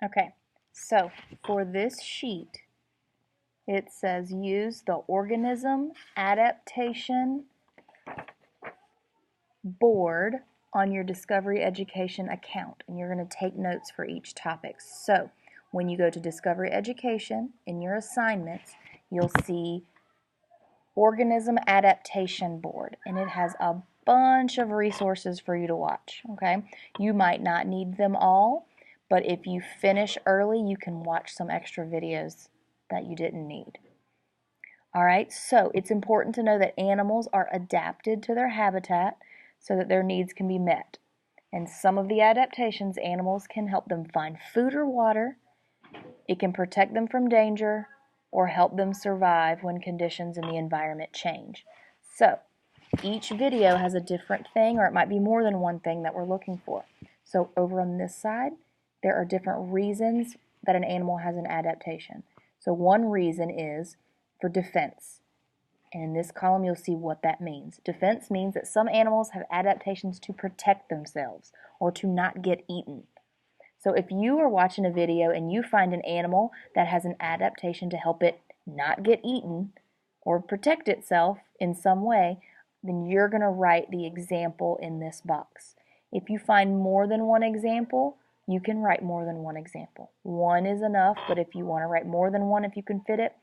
Okay, so for this sheet, it says use the organism adaptation board on your Discovery Education account, and you're going to take notes for each topic. So when you go to Discovery Education in your assignments, you'll see organism adaptation board, and it has a bunch of resources for you to watch. Okay, you might not need them all, but if you finish early, you can watch some extra videos that you didn't need. All right, so it's important to know that animals are adapted to their habitat so that their needs can be met. And some of the adaptations, animals can help them find food or water, it can protect them from danger, or help them survive when conditions in the environment change. So each video has a different thing, or it might be more than one thing that we're looking for. So over on this side, there are different reasons that an animal has an adaptation. So one reason is for defense. And in this column, you'll see what that means. Defense means that some animals have adaptations to protect themselves or to not get eaten. So if you are watching a video and you find an animal that has an adaptation to help it not get eaten or protect itself in some way, then you're going to write the example in this box. If you find more than one example, you can write more than one example. One is enough, but if you want to write more than one, if you can fit it,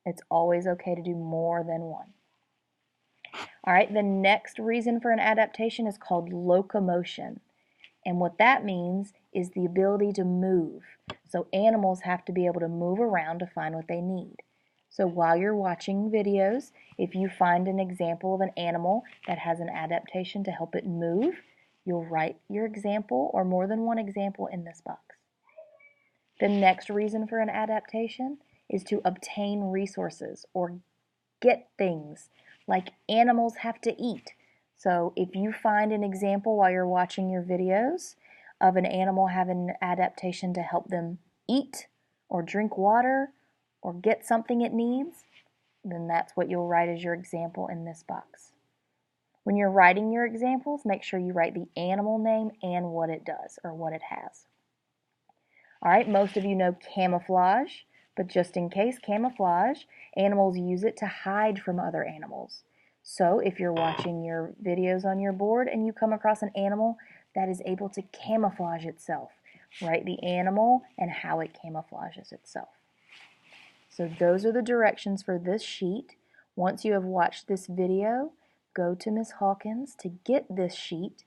it's always okay to do more than one. All right, the next reason for an adaptation is called locomotion. And what that means is the ability to move. So animals have to be able to move around to find what they need. So while you're watching videos, if you find an example of an animal that has an adaptation to help it move, you'll write your example or more than one example in this box. The next reason for an adaptation is to obtain resources or get things, like animals have to eat. So if you find an example while you're watching your videos of an animal having an adaptation to help them eat or drink water or get something it needs, then that's what you'll write as your example in this box. When you're writing your examples, make sure you write the animal name and what it does or what it has. All right, most of you know camouflage, but just in case, camouflage, animals use it to hide from other animals. So if you're watching your videos on your board and you come across an animal that is able to camouflage itself, write the animal and how it camouflages itself. So those are the directions for this sheet. Once you have watched this video, go to Ms. Hawkins to get this sheet,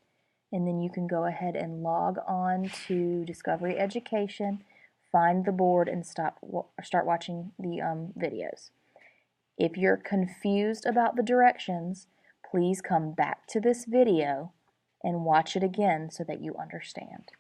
and then you can go ahead and log on to Discovery Education, find the board, and start watching the videos. If you're confused about the directions, please come back to this video and watch it again so that you understand.